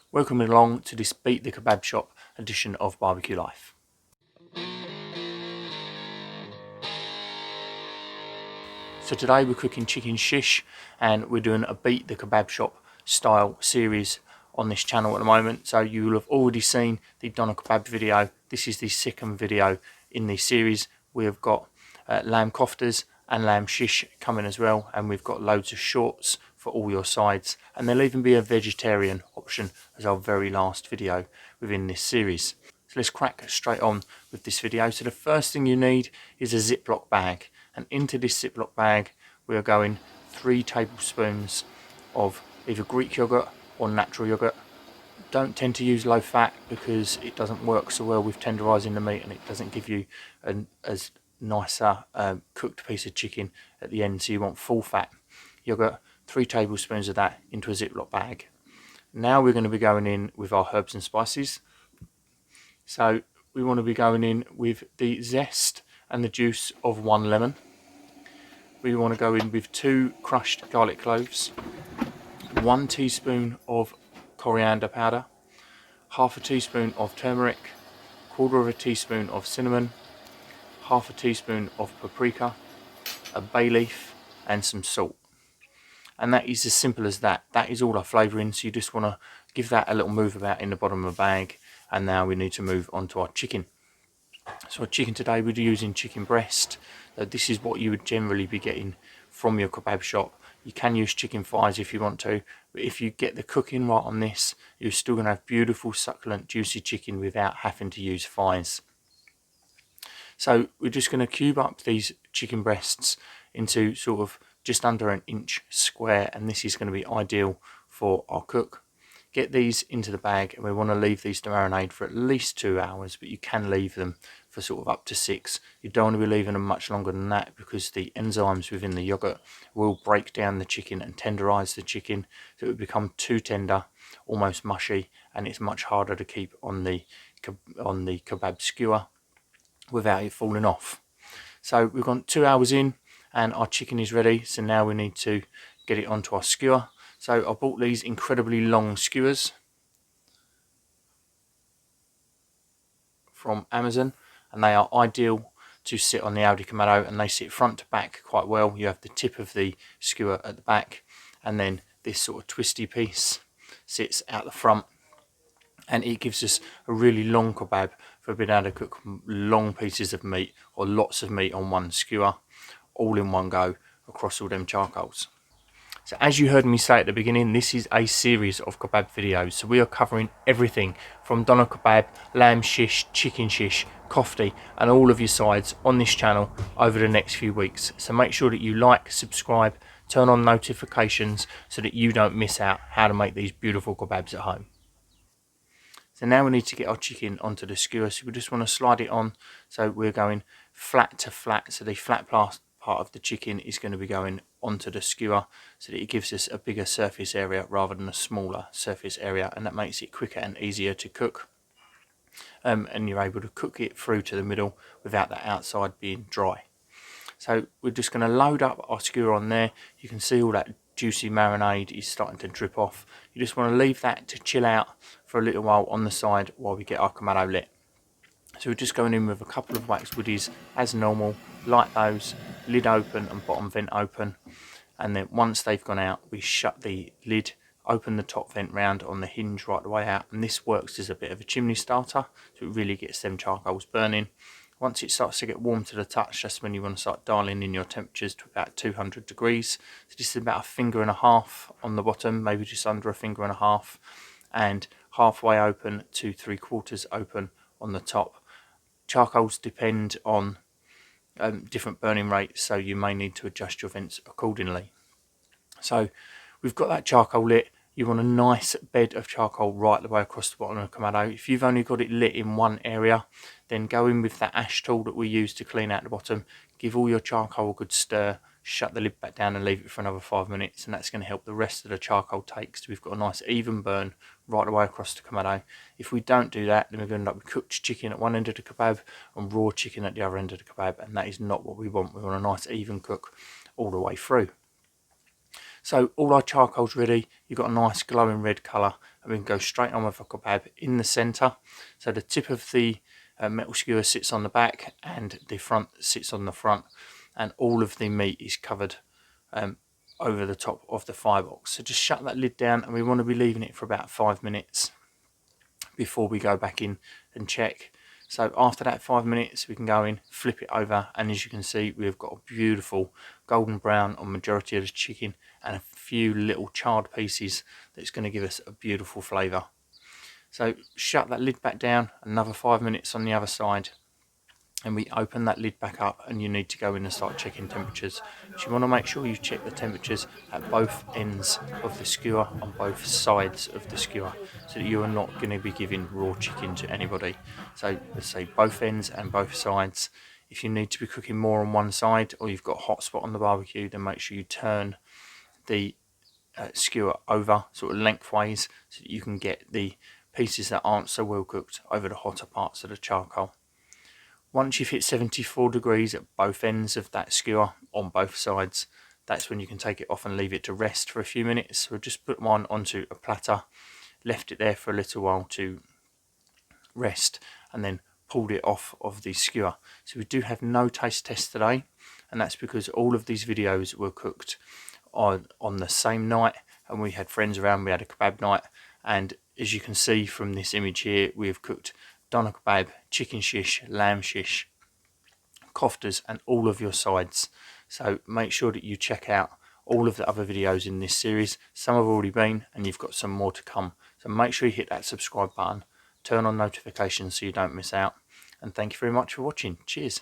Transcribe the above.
Welcome along to this Beat the Kebab Shop edition of Barbecue Life. So today we're cooking chicken shish and we're doing a Beat the Kebab Shop style series on this channel at the moment. So you will have already seen the doner kebab video. This is the second video in the series. We have got lamb koftas and lamb shish coming as well, and we've got loads of shorts for all your sides, and there'll even be a vegetarian option as our very last video within this series. So let's crack straight on with this video. So the first thing you need is a Ziploc bag, and into this Ziploc bag we are going 3 tablespoons of either Greek yogurt or natural yogurt. Don't tend to use low fat because it doesn't work so well with tenderizing the meat, and it doesn't give you as nicer cooked piece of chicken at the end. So you want full fat yogurt, 3 tablespoons of that into a Ziploc bag. Now we're going to be going in with our herbs and spices. So we want to be going in with the zest and the juice of 1 lemon. We want to go in with 2 crushed garlic cloves, 1 teaspoon of coriander powder, half a teaspoon of turmeric, 1/4 teaspoon of cinnamon, half a teaspoon of paprika, a bay leaf and some salt. And that is as simple as that. That is all our flavouring, so you just want to give that a little move about in the bottom of the bag. And now we need to move on to our chicken. So our chicken today, we're using chicken breast. This is what you would generally be getting from your kebab shop. You can use chicken thighs if you want to, but if you get the cooking right on this, you're still going to have beautiful, succulent, juicy chicken without having to use thighs. So we're just going to cube up these chicken breasts into sort of just under 1 inch square, and this is going to be ideal for our cook. Get these into the bag, and we want to leave these to marinate for at least 2 hours, but you can leave them for sort of up to 6. You don't want to be leaving them much longer than that because the enzymes within the yogurt will break down the chicken and tenderize the chicken, so it will become too tender, almost mushy, and it's much harder to keep on the kebab skewer without it falling off. So we've gone 2 hours in and our chicken is ready, so now we need to get it onto our skewer. So I bought these incredibly long skewers from Amazon, and they are ideal to sit on the Aldi Kamado, and they sit front to back quite well. You have the tip of the skewer at the back, and then this sort of twisty piece sits out the front, and it gives us a really long kebab for being able to cook long pieces of meat or lots of meat on one skewer, all in one go across all them charcoals. So as you heard me say at the beginning, this is a series of kebab videos. So we are covering everything from doner kebab, lamb shish, chicken shish, kofta, and all of your sides on this channel over the next few weeks. So make sure that you like, subscribe, turn on notifications so that you don't miss out how to make these beautiful kebabs at home. So now we need to get our chicken onto the skewer. So we just want to slide it on. So we're going flat to flat. So the flat part of the chicken is going to be going onto the skewer so that it gives us a bigger surface area rather than a smaller surface area, and that makes it quicker and easier to cook. And you're able to cook it through to the middle without the outside being dry. So we're just going to load up our skewer on there. You can see all that juicy marinade is starting to drip off. You just want to leave that to chill out for a little while on the side while we get our Kamado lit. So we're just going in with a couple of wax Woodies as normal, light those, lid open and bottom vent open, and then once they've gone out we shut the lid, open the top vent round on the hinge right the way out, and this works as a bit of a chimney starter, so it really gets them charcoals burning. Once it starts to get warm to the touch, that's when you want to start dialing in your temperatures to about 200 degrees. So this is about 1.5 fingers on the bottom, maybe just under 1.5 fingers, and halfway open to 3/4 open on the top. Charcoals depend on different burning rates, so you may need to adjust your vents accordingly. So we've got that charcoal lit. You want a nice bed of charcoal right the way across the bottom of the Kamado. If you've only got it lit in one area, then go in with that ash tool that we use to clean out the bottom. Give all your charcoal a good stir, shut the lid back down and leave it for another 5 minutes, and that's going to help the rest of the charcoal take, so we've got a nice even burn right the way across the Kamado. If we don't do that, then we're going to end up with cooked chicken at one end of the kebab and raw chicken at the other end of the kebab, and that is not what we want. We want a nice even cook all the way through. So all our charcoal's ready. You've got a nice glowing red colour, and we can go straight on with a kebab in the centre. So the tip of the metal skewer sits on the back and the front sits on the front, and all of the meat is covered over the top of the firebox. So just shut that lid down, and we want to be leaving it for about 5 minutes before we go back in and check. So after that 5 minutes, we can go in, flip it over, and as you can see, we've got a beautiful golden brown on majority of the chicken and a few little charred pieces that's going to give us a beautiful flavour. So shut that lid back down, another 5 minutes on the other side, and we open that lid back up, and you need to go in and start checking temperatures. So you want to make sure you check the temperatures at both ends of the skewer, on both sides of the skewer, so that you are not going to be giving raw chicken to anybody. So let's say both ends and both sides. If you need to be cooking more on one side, or you've got a hot spot on the barbecue, then make sure you turn the skewer over sort of lengthways, so that you can get the pieces that aren't so well cooked over the hotter parts of the charcoal. Once you've hit 74 degrees at both ends of that skewer on both sides, that's when you can take it off and leave it to rest for a few minutes. So just put one onto a platter, left it there for a little while to rest, and then pulled it off of the skewer. So we do have no taste test today, and that's because all of these videos were cooked on the same night, and we had friends around, we had a kebab night, and as you can see from this image here, we have cooked doner kebab, chicken shish, lamb shish, koftas, and all of your sides. So make sure that you check out all of the other videos in this series. Some have already been, and you've got some more to come. So make sure you hit that subscribe button, turn on notifications so you don't miss out, and thank you very much for watching. Cheers.